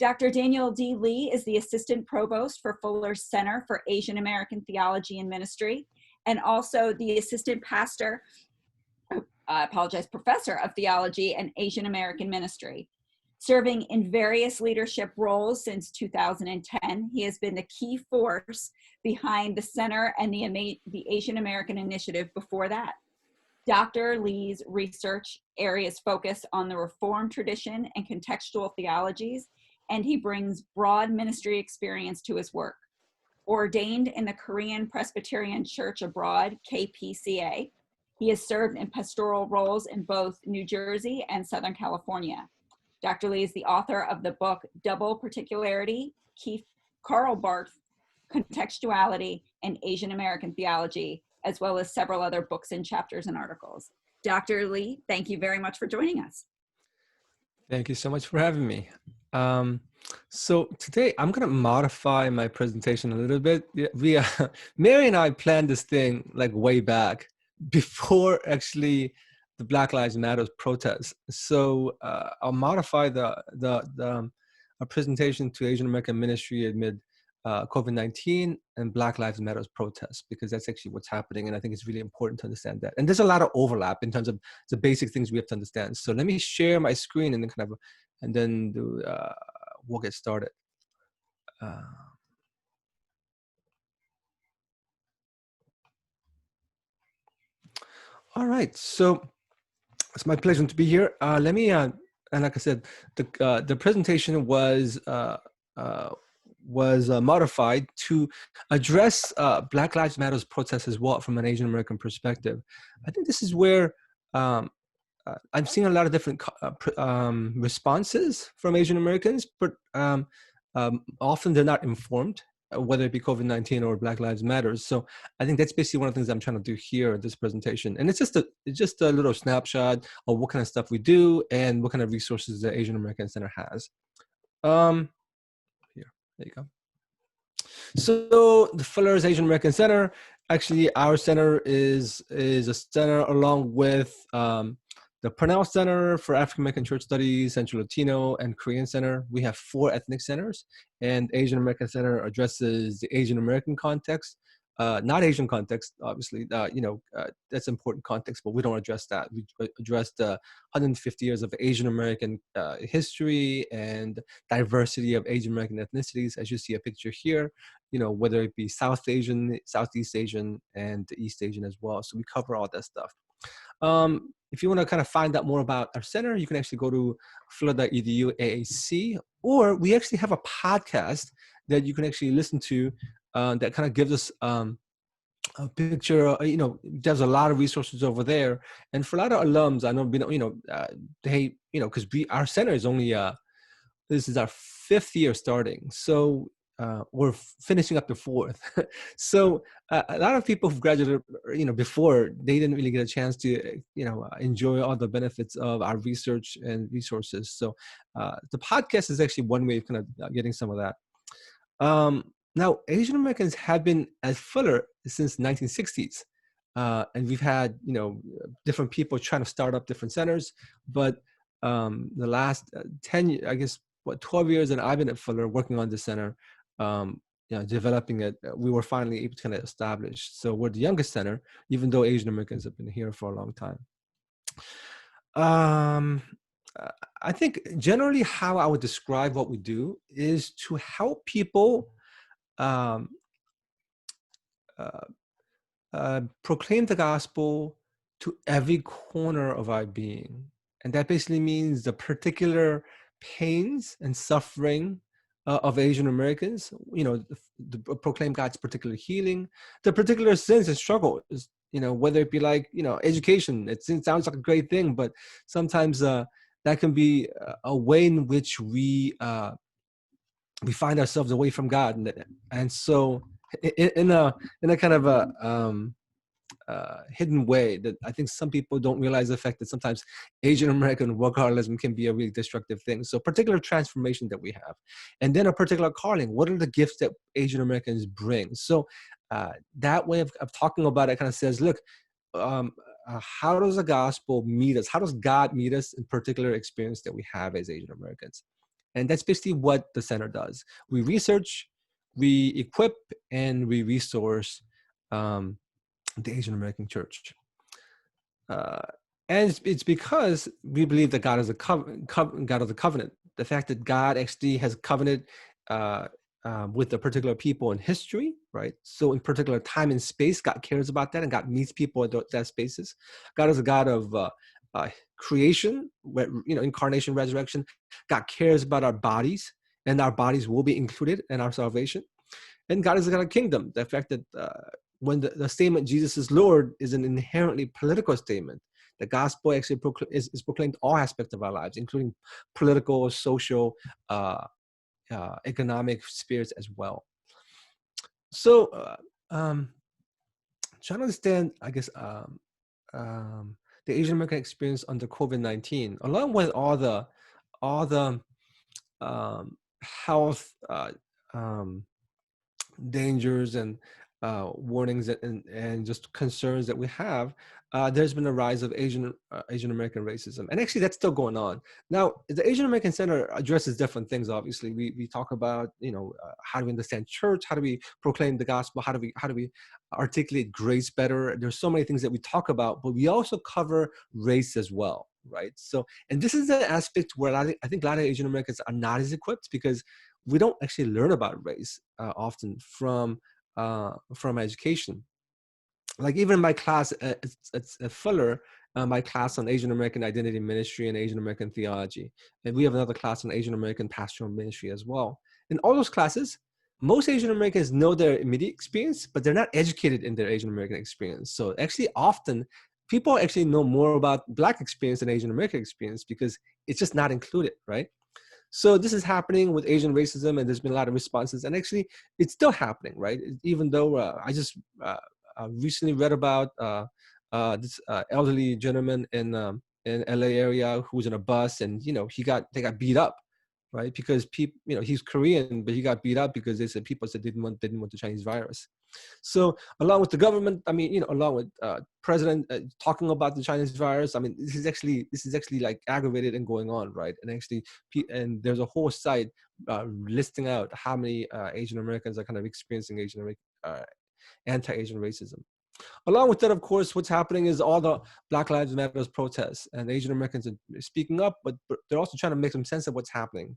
Dr. Daniel D. Lee is the Assistant Provost for Fuller's Center for Asian American Theology and Ministry, and also the Assistant Pastor, Professor of Theology and Asian American Ministry. Serving in various leadership roles since 2010, he has been the key force behind the Center and the Asian American Initiative before that. Dr. Lee's research areas focus on the Reformed tradition and contextual theologies, and he brings broad ministry experience to his work. Ordained in the Korean Presbyterian Church Abroad, KPCA, he has served in pastoral roles in both New Jersey and Southern California. Dr. Lee is the author of the book Double Particularity, Keith Karl Barth, Contextuality, and Asian American Theology, as well as several other books and chapters and articles. Dr. Lee, thank you very much for joining us. Thank you so much for having me. So today I'm going to modify my presentation a little bit. Mary and I planned this thing like way back before actually the Black Lives Matter protests. So I'll modify our presentation to Asian American ministry amid COVID-19 and Black Lives Matter protests, because that's actually what's happening. And I think it's really important to understand that. And there's a lot of overlap in terms of the basic things we have to understand. So let me share my screen and then we'll get started. All right, so it's my pleasure to be here. Let me, and like I said, the presentation was modified to address Black Lives Matter protests as well from an Asian American perspective. I think this is where I'm seeing a lot of different responses from Asian Americans, but often they're not informed, whether it be COVID-19 or Black Lives Matter. So I think that's basically one of the things I'm trying to do here in this presentation. And it's just a little snapshot of what kind of stuff we do and what kind of resources the Asian American Center has. Here, there you go. So the Fuller's Asian American Center, actually our center is a center along with the Purnell Center for African American Church Studies, Central Latino, and Korean Center. We have 4 ethnic centers, and Asian American Center addresses the Asian American context, not Asian context, obviously. That's important context, but we don't address that. We address the 150 years of Asian American history and diversity of Asian American ethnicities, as you see a picture here, whether it be South Asian, Southeast Asian, and East Asian as well. So we cover all that stuff. If you want to kind of find out more about our center, you can actually go to fuller.edu AAC, or we actually have a podcast that you can actually listen to that kind of gives us a picture. There's a lot of resources over there, and for a lot of alums, I know, because our center is only this is our 5th year starting, so we're finishing up the 4th. So a lot of people who've graduated, before, they didn't really get a chance to, enjoy all the benefits of our research and resources. So the podcast is actually one way of kind of getting some of that. Now, Asian Americans have been at Fuller since 1960s. And we've had, different people trying to start up different centers. But the last 12 years that I've been at Fuller working on this center, developing it, we were finally able to kind of establish. So we're the youngest center, even though Asian Americans have been here for a long time. I think generally how I would describe what we do is to help people proclaim the gospel to every corner of our being. And that basically means the particular pains and suffering of Asian Americans, the proclaim God's particular healing, the particular sins and struggles, whether it be like, education. It sounds like a great thing, but sometimes that can be a way in which we find ourselves away from God. And so in a kind of a hidden way that I think some people don't realize the fact that sometimes Asian American workaholism can be a really destructive thing. So particular transformation that we have, and then a particular calling. What are the gifts that Asian Americans bring? So that way of talking about it kind of says, look, how does the gospel meet us? How does God meet us in particular experience that we have as Asian Americans? And that's basically what the center does. We research, we equip, and we resource um, the Asian American church. Uh, and it's because we believe that God is a God of the covenant. The fact that God actually has covenant uh, with a particular people in history, right? So in particular time and space, God cares about that, and God meets people at that spaces. God is a God of creation, where, incarnation, resurrection. God cares about our bodies, and our bodies will be included in our salvation. And God is a God of kingdom. The fact that when the statement Jesus is Lord is an inherently political statement. The gospel actually is proclaimed all aspects of our lives, including political, social, economic spheres as well. So, trying to understand, I guess, the Asian American experience under COVID-19, along with all the health dangers and warnings and just concerns that we have, there's been a rise of Asian American racism, and actually that's still going on. Now, the Asian American Center addresses different things. Obviously, we talk about how do we understand church, how do we proclaim the gospel, how do we articulate grace better. There's so many things that we talk about, but we also cover race as well, right? So, and this is an aspect where I think a lot of Asian Americans are not as equipped, because we don't actually learn about race often from education. Like even in my class at Fuller, my class on Asian American identity ministry and Asian American theology, and we have another class on Asian American pastoral ministry as well. In all those classes, most Asian Americans know their immediate experience, but they're not educated in their Asian American experience. So actually, often people actually know more about Black experience than Asian American experience, because it's just not included, right? So this is happening with Asian racism, and there's been a lot of responses, and actually it's still happening, right? Even though I just recently read about this elderly gentleman in LA area who was in a bus, and they got beat up, right? Because people, he's Korean, but he got beat up because they said people said didn't want the Chinese virus. So along with the government, along with president talking about the Chinese virus, this is actually like aggravated and going on, right? And actually, and there's a whole site listing out how many Asian Americans are kind of experiencing anti-Asian racism. Along with that, of course, what's happening is all the Black Lives Matter protests, and Asian Americans are speaking up, but they're also trying to make some sense of what's happening.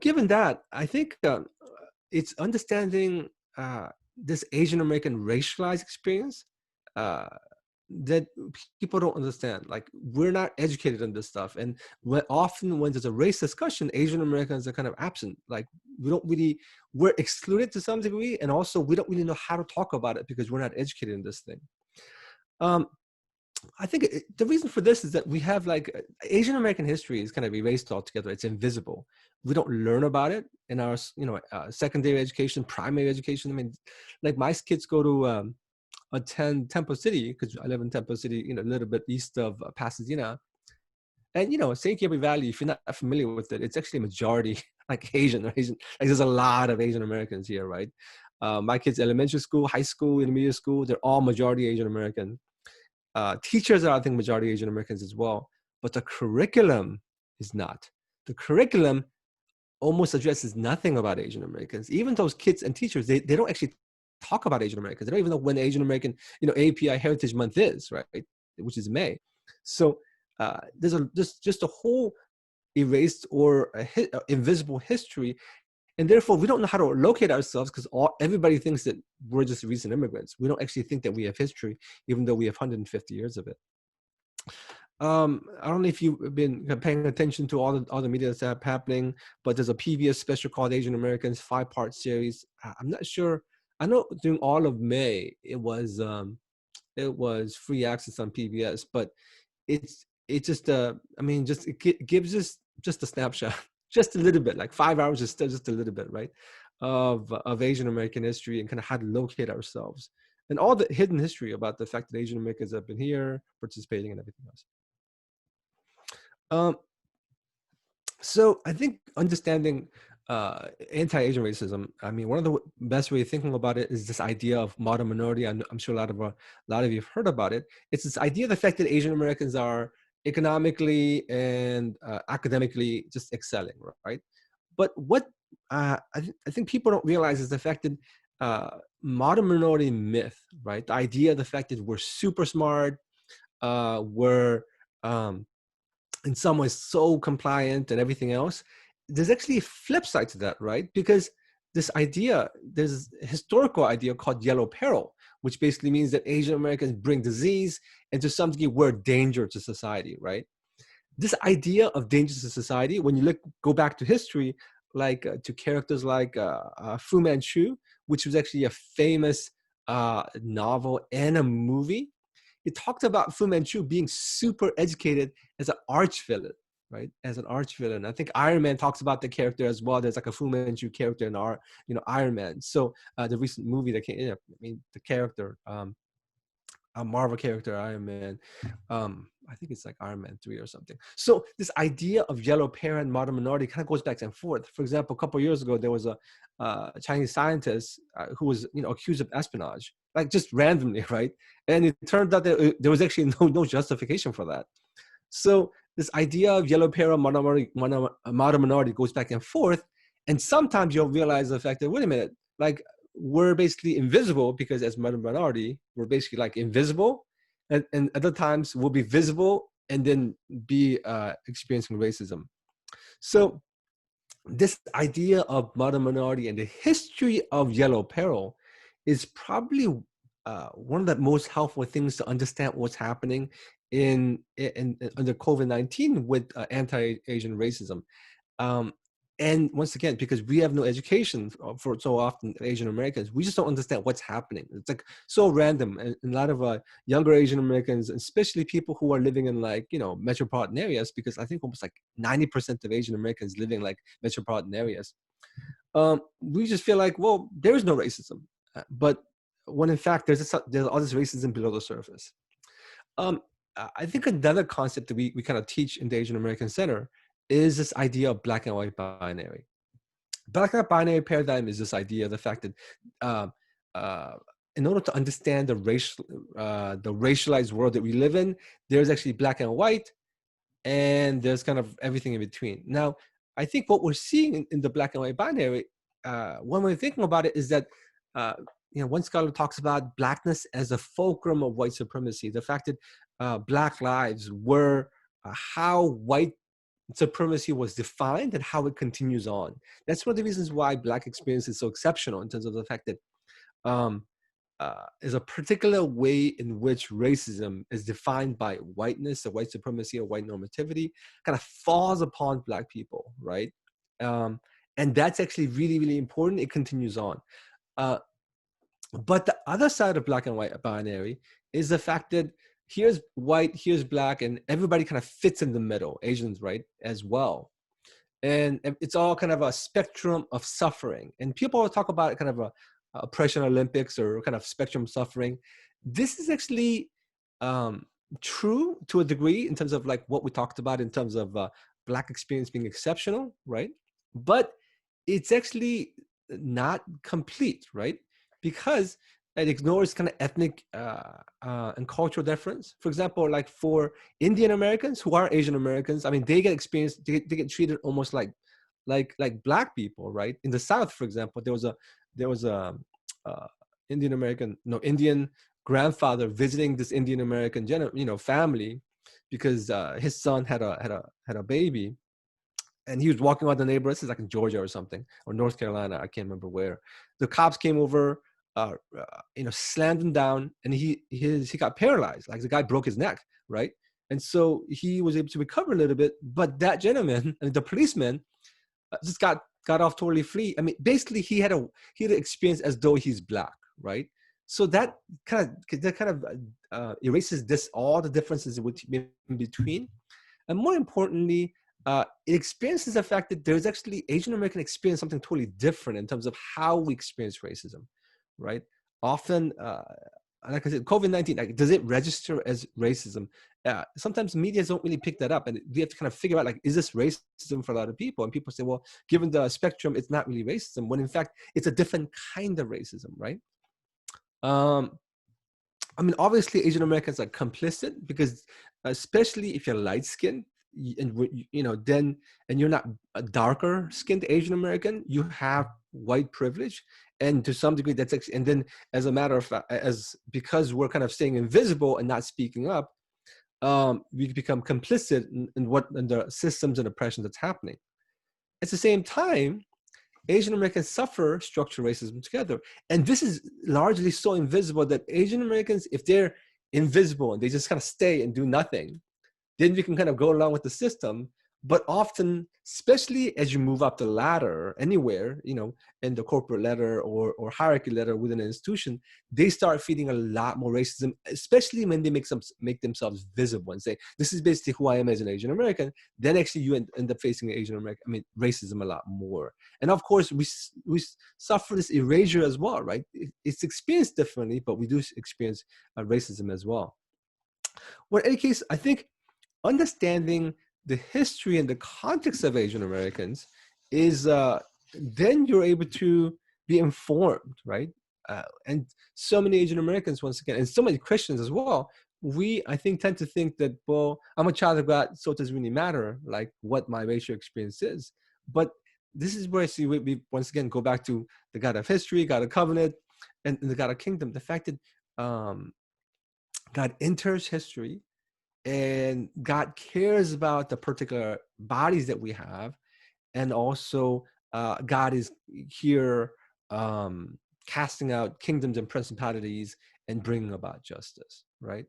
Given that, I think it's understanding this Asian American racialized experience that people don't understand. Like, we're not educated on this stuff, and often when there's a race discussion, Asian Americans are kind of absent. Like, we're excluded to some degree, and also we don't really know how to talk about it because we're not educated in this thing. I think the reason for this is that we have Asian American history is kind of erased altogether. It's invisible. We don't learn about it in our secondary education, primary education. Like my kids go to attend Temple City, because I live in Temple City, a little bit east of Pasadena. And St. Gabriel Valley, if you're not familiar with it, it's actually a majority Asian. Like, there's a lot of Asian Americans here, right? My kids' elementary school, high school, intermediate school, they're all majority Asian American. Teachers are, I think, majority Asian Americans as well, but the curriculum is not. The curriculum almost addresses nothing about Asian Americans. Even those kids and teachers, they don't actually talk about Asian Americans. They don't even know when Asian American, API Heritage Month is, right? Which is May. So there's just a whole erased or invisible history. And therefore, we don't know how to locate ourselves, because everybody thinks that we're just recent immigrants. We don't actually think that we have history, even though we have 150 years of it. I don't know if you've been paying attention to all the media that's happening, but there's a PBS special called Asian Americans, 5-part series. I'm not sure. I know during all of May it was free access on PBS, but it gives us just a snapshot. Just a little bit, like 5 hours is still just a little bit, right, of Asian American history and kind of how to locate ourselves and all the hidden history about the fact that Asian Americans have been here participating and everything else. So I think understanding anti-Asian racism, one of the best way of thinking about it is this idea of model minority. I'm sure a lot of you have heard about it. It's this idea of the fact that Asian Americans are economically and academically just excelling, right? But what I think people don't realize is the fact that modern minority myth, right? The idea of the fact that we're super smart, we're um, in some ways so compliant and everything else. There's actually a flip side to that, right? Because this idea, there's a historical idea called yellow peril, which basically means that Asian Americans bring disease and to some degree we're a danger to society, right? This idea of danger to society, when you go back to history, like to characters like Fu Manchu, which was actually a famous novel and a movie. It talked about Fu Manchu being super educated as an arch villain, right? As an arch villain. I think Iron Man talks about the character as well. There's like a Fu Manchu character in Iron Man. So the recent movie that came, I mean, the character, a Marvel character, Iron Man. I think it's like Iron Man 3 or something. So this idea of yellow parent, modern minority kind of goes back and forth. For example, a couple of years ago, there was a Chinese scientist who was accused of espionage, like just randomly, right? And it turned out that there was actually no justification for that. So this idea of yellow parent, modern minority goes back and forth. And sometimes you'll realize the fact that, wait a minute, like we're basically invisible because as modern minority, we're basically like invisible. And other times we'll be visible and then be experiencing racism. So this idea of modern minority and the history of yellow peril is probably one of the most helpful things to understand what's happening in under COVID-19 with anti-Asian racism. And once again, because we have no education for so often Asian Americans, we just don't understand what's happening. It's like so random. And a lot of younger Asian Americans, especially people who are living in metropolitan areas, because I think almost like 90% of Asian Americans live in like metropolitan areas. We just feel like, well, there is no racism. But when in fact, there's all this racism below the surface. I think another concept that we kind of teach in the Asian American Center is this idea of black and white binary. Black and white binary paradigm is this idea of the fact that in order to understand the racialized world that we live in, there's actually black and white, and there's kind of everything in between. Now, I think what we're seeing in the black and white binary, when we're thinking about it, is that one scholar talks about blackness as a fulcrum of white supremacy. The fact that black lives were how white supremacy was defined and how it continues on. That's one of the reasons why black experience is so exceptional in terms of the fact that is a particular way in which racism is defined by whiteness or white supremacy or white normativity kind of falls upon black people, right? And that's actually really, really important. It continues on. But the other side of black and white binary is the fact that here's white, here's black, and everybody kind of fits in the middle, Asians, right, as well. And it's all kind of a spectrum of suffering. And people talk about kind of a oppression Olympics or kind of spectrum suffering. This is actually true to a degree in terms of like what we talked about in terms of black experience being exceptional, right? But it's actually not complete, right? Because it ignores kind of ethnic and cultural difference. For example, like for Indian Americans who are Asian Americans, I mean, they get experienced, they get treated almost like black people, right? In the South, for example, there was a Indian grandfather visiting this Indian American family because his son had a baby, and he was walking around the neighborhood. This is like in Georgia or something, or North Carolina, I can't remember where. The cops came over, slammed him down, and he got paralyzed. Like the guy broke his neck, right? And so he was able to recover a little bit, but that gentleman and the policeman just got off totally free. I mean, basically he had an experience as though he's black, right? So that kind of erases all the differences in between, and more importantly, it experiences the fact that there's actually Asian American experience something totally different in terms of how we experience racism, right? Often, like I said, COVID-19, like, does it register as racism? Sometimes media don't really pick that up, and we have to kind of figure out, like, is this racism for a lot of people? And people say, well, given the spectrum, it's not really racism, when in fact, it's a different kind of racism, right? I mean, obviously, Asian Americans are complicit because, especially if you're light skinned, then and you're not a darker skinned Asian American, you have white privilege, and to some degree, that's actually, and then as a matter of fact, as because we're kind of staying invisible and not speaking up, we become complicit in the systems and oppression that's happening. At the same time, Asian Americans suffer structural racism together. And this is largely so invisible that Asian Americans, if they're invisible and they just kind of stay and do nothing, then we can kind of go along with the system. But often, especially as you move up the ladder anywhere, in the corporate ladder or hierarchy ladder within an institution, they start feeding a lot more racism, especially when they make themselves visible and say, this is basically who I am as an Asian American. Then actually you end up facing racism a lot more. And of course, we suffer this erasure as well, right? It's experienced differently, but we do experience racism as well. Well, in any case, I think understanding the history and the context of Asian Americans is then you're able to be informed, right? And so many Asian Americans, once again, and so many Christians as well, I think, tend to think that, well, I'm a child of God, so it doesn't really matter, like, what my racial experience is. But this is where I see we once again go back to the God of history, God of covenant, and the God of kingdom. The fact that God enters history, and God cares about the particular bodies that we have, and also God is here casting out kingdoms and principalities and bringing about justice, right?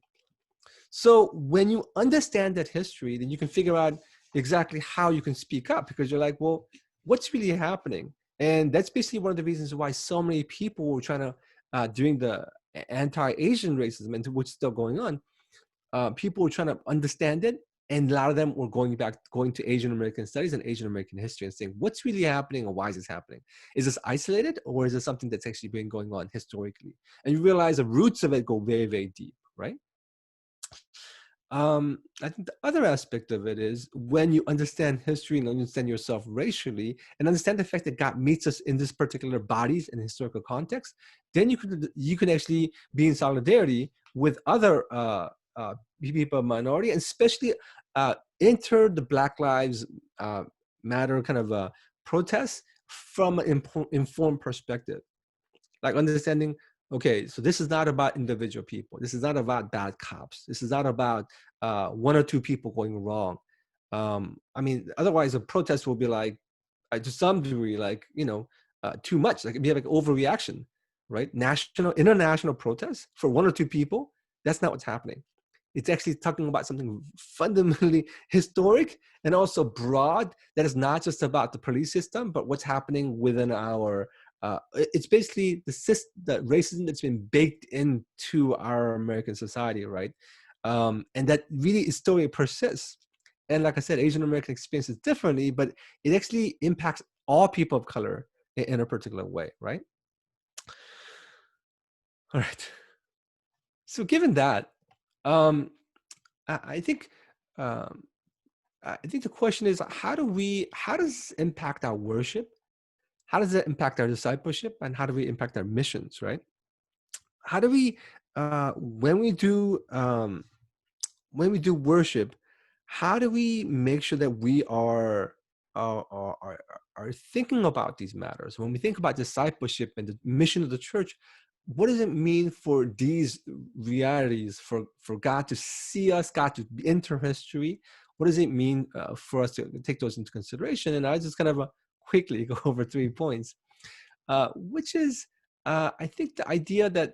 So when you understand that history, then you can figure out exactly how you can speak up, because you're like, well, what's really happening? And that's basically one of the reasons why so many people were trying to, during the anti-Asian racism, and which is still going on, people were trying to understand it, and a lot of them were going to Asian American studies and Asian American history and saying, what's really happening and why is this happening? Is this isolated, or is this something that's actually been going on historically? And you realize the roots of it go very, very deep, right? I think the other aspect of it is when you understand history and understand yourself racially and understand the fact that God meets us in this particular bodies and historical context, then you can actually be in solidarity with other people of minority, and especially enter the Black Lives Matter kind of protests from an informed perspective, like understanding, okay, so this is not about individual people. This is not about bad cops. This is not about one or two people going wrong. I mean, otherwise a protest will be like, to some degree, like, too much. Like, it'd be like overreaction, right? International protests for one or two people, that's not what's happening. It's actually talking about something fundamentally historic and also broad, that is not just about the police system, but what's happening within our it's basically the racism that's been baked into our American society, right? And that really still persists. And like I said, Asian American experience is differently, but it actually impacts all people of color in a particular way, right? All right. So given that, I think the question is, how does this impact our worship? How does that impact our discipleship, and how do we impact our missions, right? How do we, when we do worship, how do we make sure that we are thinking about these matters? When we think about discipleship and the mission of the church, what does it mean for these realities, for God to see us, God to enter history? What does it mean for us to take those into consideration? And I just kind of quickly go over 3 points, which is, I think, the idea that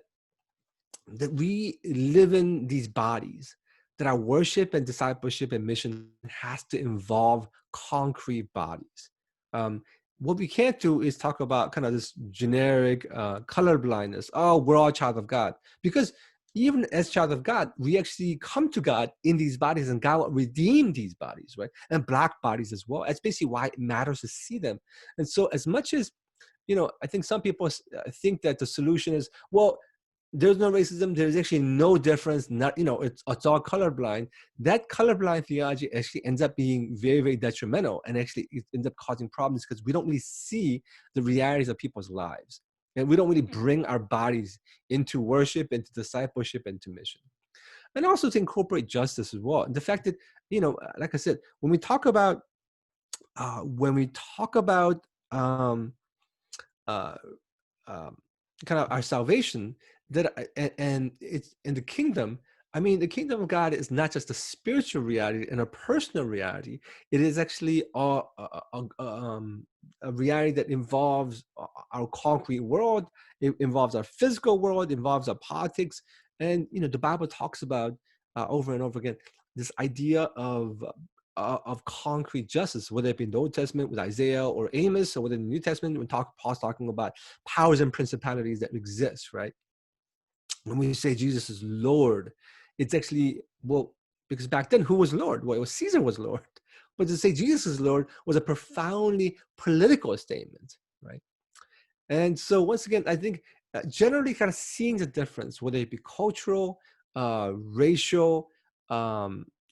we live in these bodies, that our worship and discipleship and mission has to involve concrete bodies. What we can't do is talk about kind of this generic color blindness. Oh, we're all child of God. Because even as child of God, we actually come to God in these bodies, and God will redeem these bodies, right? And Black bodies as well. That's basically why it matters to see them. And so as much as, I think some people think that the solution is, well, there's no racism, there's actually no difference, it's all colorblind. That colorblind theology actually ends up being very, very detrimental, and actually it ends up causing problems because we don't really see the realities of people's lives. And we don't really bring our bodies into worship, into discipleship, into mission. And also to incorporate justice as well. And the fact that, like I said, when we talk about um, uh, um, kind of our salvation, that and it's in the kingdom. I mean, the kingdom of God is not just a spiritual reality and a personal reality. It is actually a reality that involves our concrete world. It involves our physical world. It involves our politics. And the Bible talks about over and over again this idea of concrete justice, whether it be in the Old Testament with Isaiah or Amos, or whether in the New Testament when Paul's talking about powers and principalities that exist, right? When we say Jesus is Lord, it's actually, well, because back then, who was Lord? Well, it was Caesar was Lord. But to say Jesus is Lord was a profoundly political statement, right? And so once again, I think generally kind of seeing the difference, whether it be cultural, racial,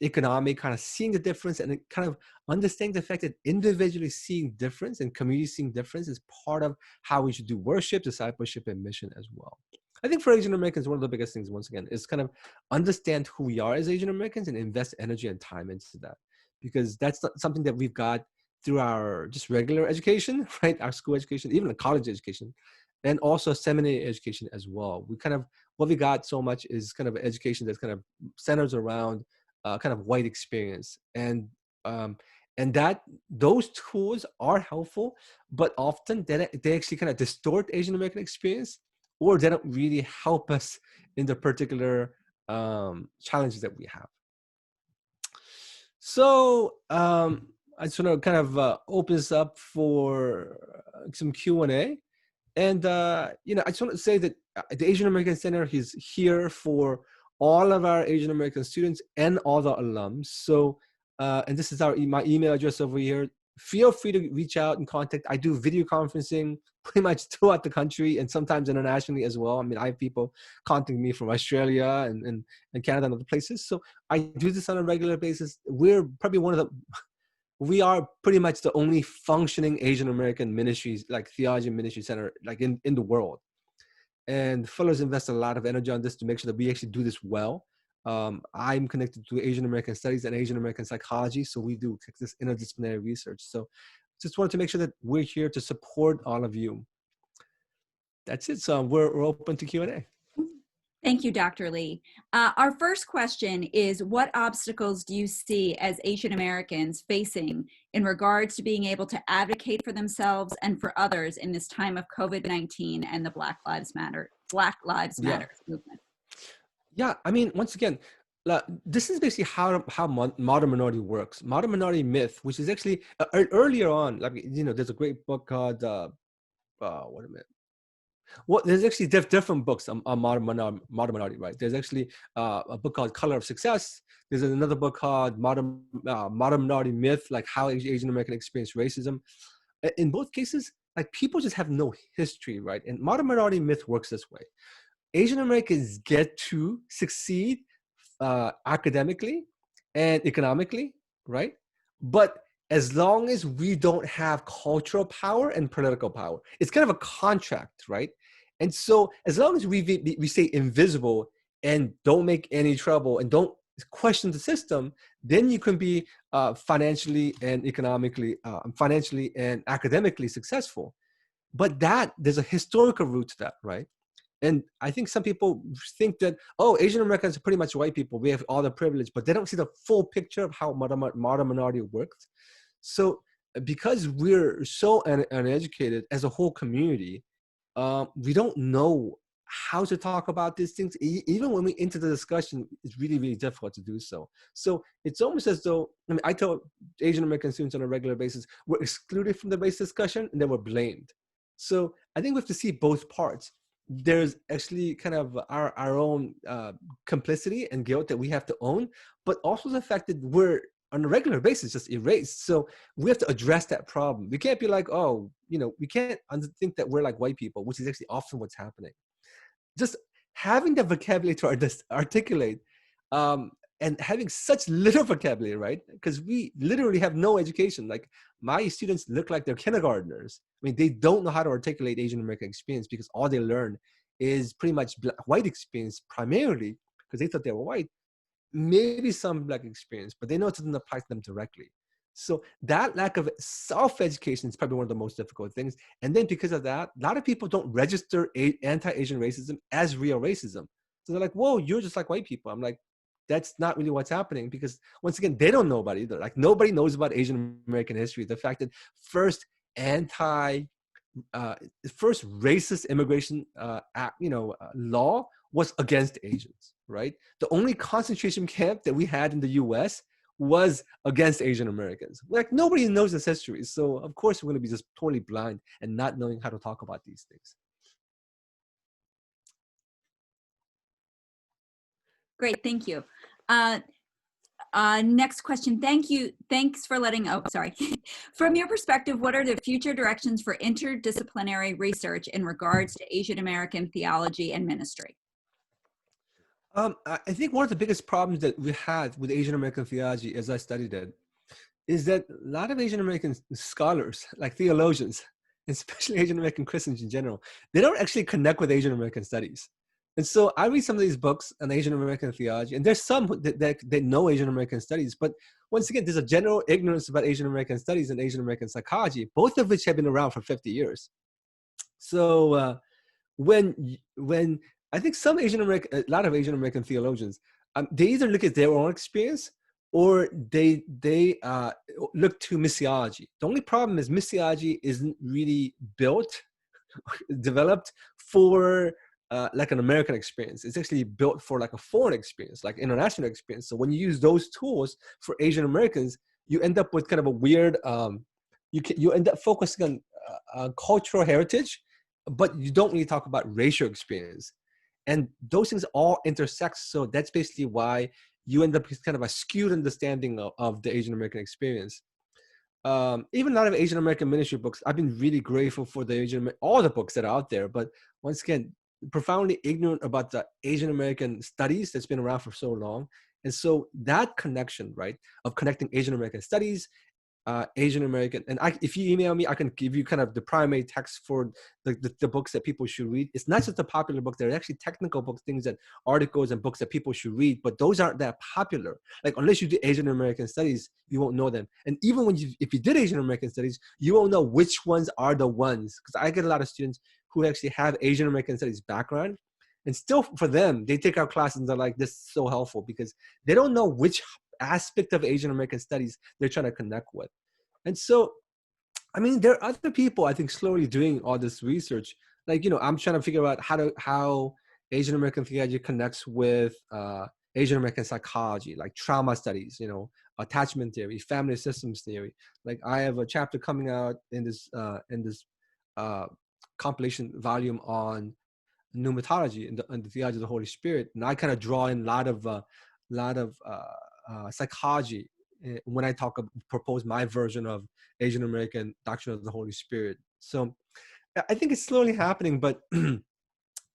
economic, kind of seeing the difference and kind of understanding the fact that individually seeing difference and community seeing difference is part of how we should do worship, discipleship, and mission as well. I think for Asian Americans, one of the biggest things, once again, is kind of understand who we are as Asian Americans and invest energy and time into that. Because that's not something that we've got through our just regular education, right? Our school education, even a college education, and also seminary education as well. We kind of, what we got so much is kind of education that's kind of centers around kind of white experience. And that those tools are helpful, but often they actually kind of distort Asian American experience, or they don't really help us in the particular challenges that we have. So I just want to kind of open this up for some Q&A. And, I just want to say that the Asian American Center is here for all of our Asian American students and all the alums. So, and this is my email address over here. Feel free to reach out and contact. I do video conferencing pretty much throughout the country and sometimes internationally as well. I mean, I have people contacting me from Australia and Canada and other places. So I do this on a regular basis. We're probably we are pretty much the only functioning Asian American ministries, like theology ministry center, like in the world. And Fuller's invest a lot of energy on this to make sure that we actually do this well. I'm connected to Asian American studies and Asian American psychology. So we do this interdisciplinary research. So just wanted to make sure that we're here to support all of you. That's it. So we're open to Q&A. Thank you, Dr. Lee. Our first question is, what obstacles do you see as Asian Americans facing in regards to being able to advocate for themselves and for others in this time of COVID-19 and the Black Lives Matter movement? Yeah, I mean, once again, this is basically how modern minority works. Modern minority myth, which is actually earlier on, like, there's a great book called, what a minute. Well, there's actually different books on modern minority, right? There's actually a book called Color of Success. There's another book called Modern Minority Myth, like how Asian American experience racism. In both cases, like, people just have no history, right? And Modern Minority Myth works this way. Asian Americans get to succeed academically and economically, right? But as long as we don't have cultural power and political power, it's kind of a contract, right? And so as long as we stay invisible and don't make any trouble and don't question the system, then you can be financially and economically, financially and academically successful. But there's a historical root to that, right? And I think some people think that, oh, Asian Americans are pretty much white people. We have all the privilege, but they don't see the full picture of how modern minority works. So because we're so uneducated as a whole community, we don't know how to talk about these things. Even when we enter the discussion, it's really, really difficult to do so. So it's almost as though, I mean, I tell Asian American students on a regular basis, we're excluded from the race discussion and then we're blamed. So I think we have to see both parts. There's actually kind of our own complicity and guilt that we have to own, but also the fact that we're on a regular basis just erased. So we have to address that problem. We can't be like, oh, we can't think that we're like white people, which is actually often what's happening. Just having the vocabulary to articulate and having such little vocabulary, right? Because we literally have no education. Like my students look like they're kindergartners. I mean, they don't know how to articulate Asian American experience because all they learn is pretty much white experience primarily because they thought they were white, maybe some black experience, but they know it doesn't apply to them directly. So that lack of self-education is probably one of the most difficult things. And then because of that, a lot of people don't register anti-Asian racism as real racism. So they're like, whoa, you're just like white people. I'm like, that's not really what's happening because once again, they don't know about it either. Like nobody knows about Asian American history. The fact that first first racist immigration law was against Asians, right? The only concentration camp that we had in the US was against Asian Americans. Like nobody knows this history. So of course we're going to be just totally blind and not knowing how to talk about these things. Great, thank you. Next question. Thank you. Thanks for letting, oh, sorry. From your perspective, what are the future directions for interdisciplinary research in regards to Asian American theology and ministry? I think one of the biggest problems that we had with Asian American theology as I studied it is that a lot of Asian American scholars, like theologians, especially Asian American Christians in general, they don't actually connect with Asian American studies. And so I read some of these books on Asian American theology, and there's some that know Asian American studies, but once again, there's a general ignorance about Asian American studies and Asian American psychology, both of which have been around for 50 years. So when I think a lot of Asian American theologians, they either look at their own experience or they look to missiology. The only problem is missiology isn't really developed for like an American experience. It's actually built for like a foreign experience, like international experience. So when you use those tools for Asian Americans, you end up with kind of a weird, you end up focusing on cultural heritage, but you don't really talk about racial experience. And those things all intersect. So that's basically why you end up with kind of a skewed understanding of the Asian American experience. Even a lot of Asian American ministry books, I've been really grateful for all the books that are out there. But once again, profoundly ignorant about the Asian American studies that's been around for so long. And so that connection, right, of connecting Asian American studies, Asian American, and if you email me, I can give you kind of the primary text for the books that people should read. It's not just the popular books; they're actually technical books, things that articles and books that people should read. But those aren't that popular. Like unless you do Asian American studies, you won't know them. And even if you did Asian American studies, you won't know which ones are the ones. Because I get a lot of students who actually have Asian American studies background, and still for them, they take our classes and they're like, "This is so helpful," because they don't know which aspect of Asian American studies they're trying to connect with. And so, I mean, there are other people, I think, slowly doing all this research. Like, I'm trying to figure out how Asian American theology connects with Asian American psychology, like trauma studies, attachment theory, family systems theory. Like I have a chapter coming out in this compilation volume on pneumatology and the theology of the Holy Spirit. And I kind of draw in a lot of psychology when I propose my version of Asian American doctrine of the Holy Spirit. So I think it's slowly happening, but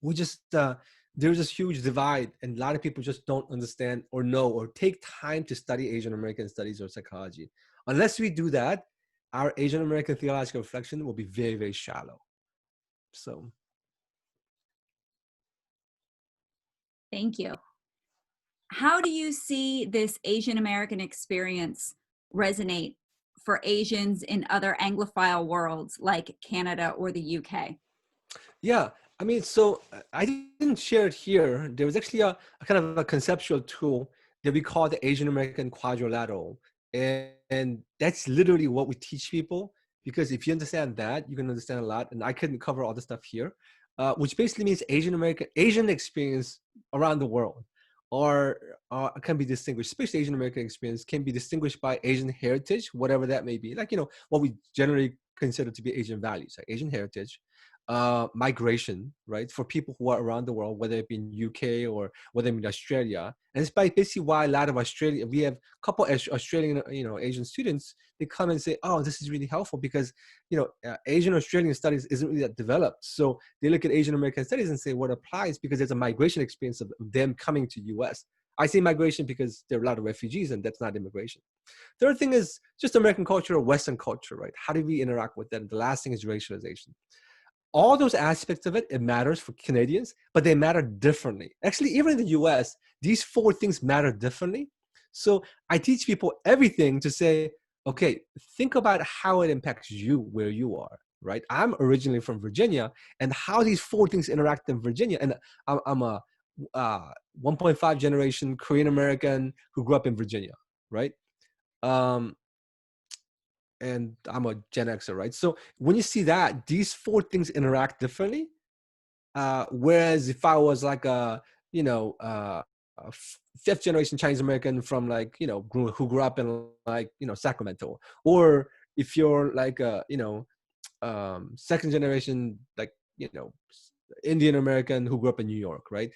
we just, there's this huge divide and a lot of people just don't understand or know or take time to study Asian American studies or psychology. Unless we do that, our Asian American theological reflection will be very, very shallow. So. Thank you. How do you see this Asian American experience resonate for Asians in other Anglophile worlds like Canada or the UK? Yeah, I mean, so I didn't share it here. There was actually a kind of a conceptual tool that we call the Asian American Quadrilateral. And that's literally what we teach people, because if you understand that, you can understand a lot. And I couldn't cover all the stuff here, which basically means Asian experience around the world can be distinguished, especially Asian American experience can be distinguished by Asian heritage, whatever that may be. Like, what we generally consider to be Asian values, like Asian heritage, migration, right? For people who are around the world, whether it be in UK or whether it be in Australia. And it's basically why a lot of we have a couple of Australian, Asian students, they come and say, oh, this is really helpful because, Asian Australian studies isn't really that developed. So they look at Asian American studies and say what applies because there's a migration experience of them coming to US. I say migration because there are a lot of refugees, and that's not immigration. Third thing is just American culture or Western culture, right? How do we interact with that? And the last thing is racialization. All those aspects of it, it matters for Canadians, but they matter differently. Actually, even in the US, these four things matter differently. So I teach people everything to say, okay, think about how it impacts you where you are, right? I'm originally from Virginia, and how these four things interact in Virginia. And I'm a 1.5 generation Korean American who grew up in Virginia, right? Um, and I'm a Gen Xer, right? So when you see that, these four things interact differently. Whereas if I was like a fifth generation Chinese American from like, who grew up in like, Sacramento, or if you're like second generation, like, Indian American who grew up in New York, right?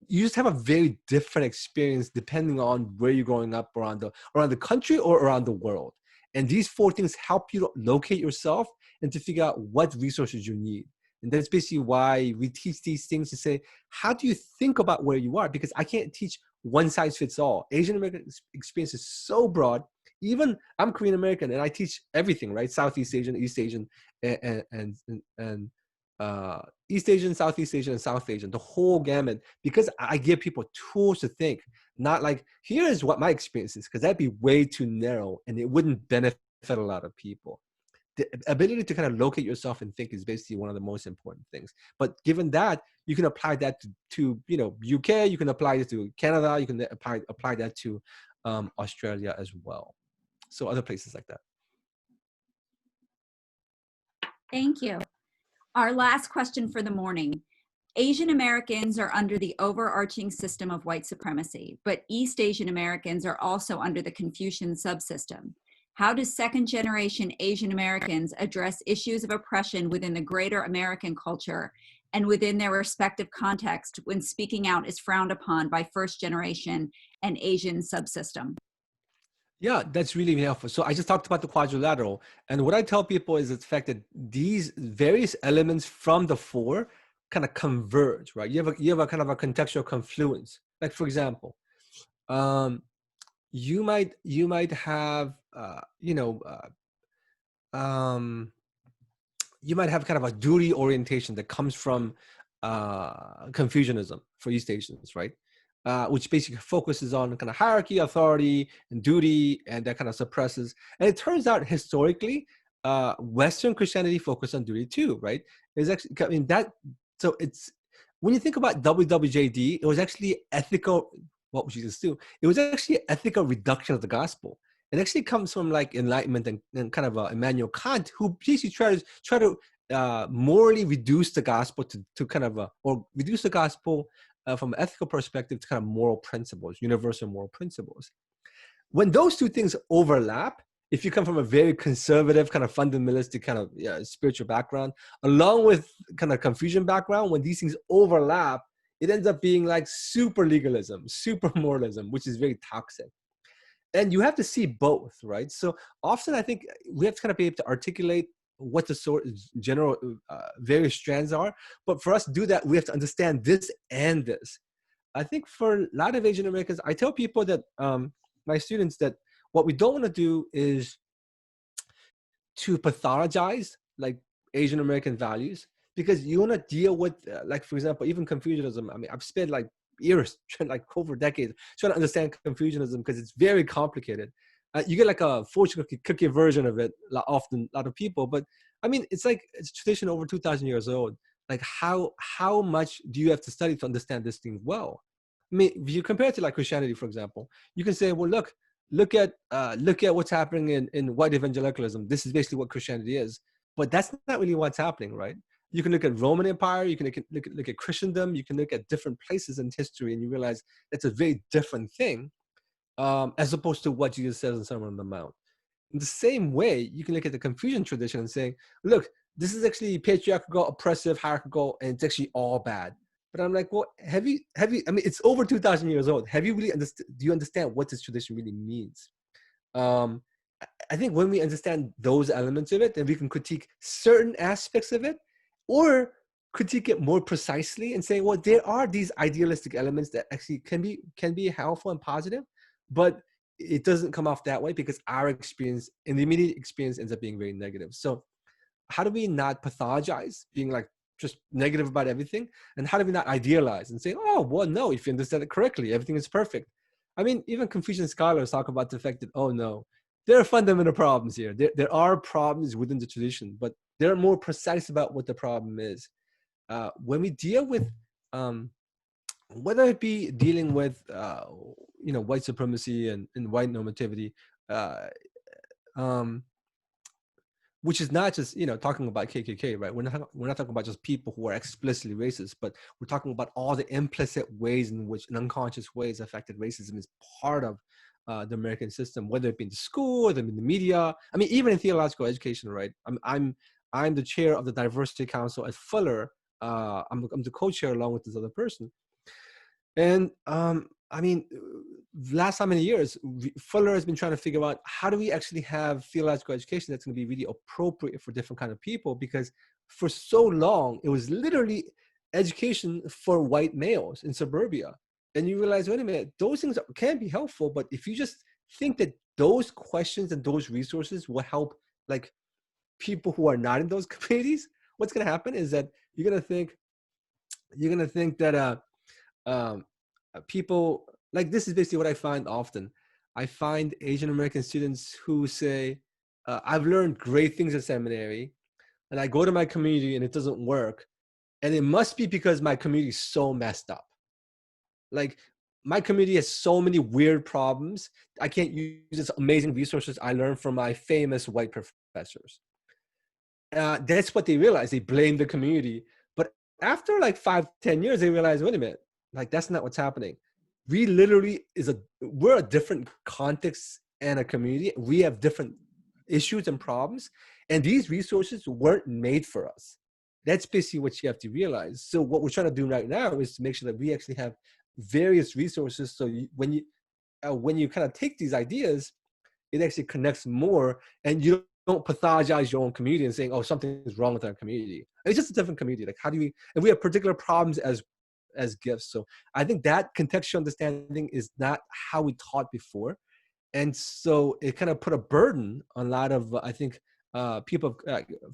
You just have a very different experience depending on where you're growing up around the country or around the world. And these four things help you locate yourself and to figure out what resources you need. And that's basically why we teach these things to say, how do you think about where you are? Because I can't teach one size fits all. Asian American experience is so broad. Even I'm Korean American and I teach everything, right? Southeast Asian, East Asian, and East Asian, Southeast Asian, and South Asian, the whole gamut, because I give people tools to think, not like, here is what my experience is, because that'd be way too narrow and it wouldn't benefit a lot of people. The ability to kind of locate yourself and think is basically one of the most important things. But given that, you can apply that to UK, you can apply it to Canada, you can apply that to Australia as well. So other places like that. Thank you. Our last question for the morning. Asian Americans are under the overarching system of white supremacy, but East Asian Americans are also under the Confucian subsystem. How do second generation Asian Americans address issues of oppression within the greater American culture and within their respective context when speaking out is frowned upon by first generation and Asian subsystem? Yeah, that's really helpful. So I just talked about the quadrilateral. And what I tell people is the fact that these various elements from the four kind of converge, right? You have a kind of a contextual confluence. Like, for example, you might have, you might have kind of a duty orientation that comes from Confucianism for East Asians, right? Which basically focuses on kind of hierarchy, authority, and duty, and that kind of suppresses. And it turns out historically, Western Christianity focused on duty too, right? It's actually, I mean, that, so it's, when you think about WWJD, it was actually ethical, what would Jesus do? It was actually ethical reduction of the gospel. It actually comes from like Enlightenment and kind of Immanuel Kant, who basically try to morally reduce the gospel to kind of, or reduce the gospel from an ethical perspective to kind of moral principles, universal moral principles. When those two things overlap, if you come from a very conservative, kind of fundamentalistic kind of spiritual background, along with kind of Confucian background, when these things overlap, it ends up being like super legalism, super moralism, which is very toxic. And you have to see both, right? So often I think we have to kind of be able to articulate what the sort of general various strands are. But for us to do that, we have to understand this and this. I think for a lot of Asian Americans, I tell people that, my students, that what we don't want to do is to pathologize like Asian American values, because you want to deal with, like, for example, even Confucianism. I mean, I've spent like years, like over decades, trying to understand Confucianism because it's very complicated. You get like a fortune cookie version of it, often a lot of people, but I mean, it's like, it's a tradition over 2,000 years old. Like how much do you have to study to understand this thing well? I mean, if you compare it to like Christianity, for example, you can say, well, look at what's happening in white evangelicalism. This is basically what Christianity is, but that's not really what's happening, right? You can look at Roman Empire, you can look at Christendom, you can look at different places in history, and you realize that's a very different thing, as opposed to what Jesus says in Sermon on the Mount. In the same way, you can look at the Confucian tradition and saying, look, this is actually patriarchal, oppressive, hierarchical, and it's actually all bad. But I'm like, well, have you, I mean, it's over 2,000 years old. Have you really understood, do you understand what this tradition really means? I think when we understand those elements of it, then we can critique certain aspects of it, or critique it more precisely and say, well, there are these idealistic elements that actually can be helpful and positive, but it doesn't come off that way because our experience and the immediate experience ends up being very negative. So how do we not pathologize, being like just negative about everything? And how do we not idealize and say, oh, well, no, if you understand it correctly, everything is perfect. I mean, even Confucian scholars talk about the fact that, oh, no, there are fundamental problems here. There are problems within the tradition, but they're more precise about what the problem is. When we deal with, whether it be dealing with, white supremacy and white normativity, uh, um, which is not just talking about KKK, right? We're not talking about just people who are explicitly racist, but we're talking about all the implicit ways in which, in unconscious ways, affected racism is part of the American system, whether it be in the school, or in the media. I mean, even in theological education, right? I'm the chair of the Diversity Council at Fuller. I'm the co-chair along with this other person, and I mean, last how many years, Fuller has been trying to figure out how do we actually have theological education that's going to be really appropriate for different kind of people, because for so long, it was literally education for white males in suburbia. And you realize, wait a minute, those things can be helpful, but if you just think that those questions and those resources will help like people who are not in those communities, what's going to happen is that you're going to think that um, people, like, this is basically what I find often. I find Asian American students who say, I've learned great things at seminary, and I go to my community and it doesn't work. And it must be because my community is so messed up. Like, my community has so many weird problems. I can't use this amazing resources I learned from my famous white professors. That's what they realize. They blame the community. But after like 5-10 years, they realize, wait a minute, like, that's not what's happening. We literally we're a different context and a community. We have different issues and problems, and these resources weren't made for us. That's basically what you have to realize. So what we're trying to do right now is to make sure that we actually have various resources. So when you kind of take these ideas, it actually connects more, and you don't pathologize your own community and saying, oh, something is wrong with our community. It's just a different community. Like, how do we, and we have particular problems as gifts. So I think that contextual understanding is not how we taught before. And so it kind of put a burden on a lot of, I think, people,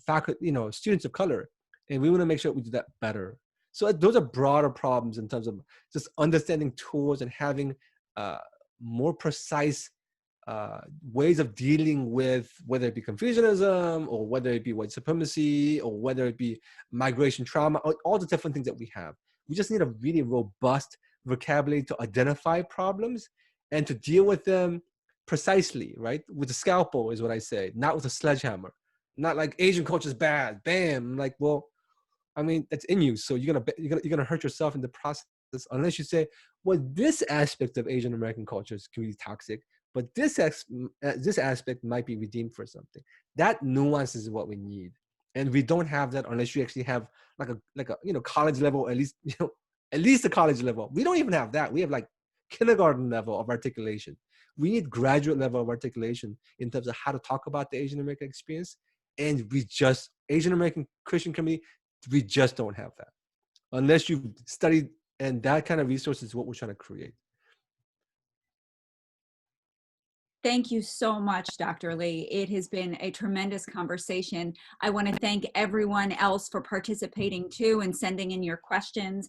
faculty, students of color. And we want to make sure we do that better. So those are broader problems in terms of just understanding tools and having more precise ways of dealing with, whether it be Confucianism or whether it be white supremacy or whether it be migration trauma, all the different things that we have. We just need a really robust vocabulary to identify problems and to deal with them precisely, right? With a scalpel is what I say, not with a sledgehammer. Not like Asian culture is bad, bam. Like, well, I mean, that's in you. So you're gonna hurt yourself in the process unless you say, well, this aspect of Asian American culture is really toxic, but this aspect might be redeemed for something. That nuance is what we need, and we don't have that unless you actually have like a college level, at least at least the college level. We don't even have that. We have like kindergarten level of articulation. We need graduate level of articulation in terms of how to talk about the Asian American experience, and Asian American Christian community, we just don't have that unless you've studied, and that kind of resource is what we're trying to create. Thank you so much, Dr. Lee. It has been a tremendous conversation. I want to thank everyone else for participating too and sending in your questions.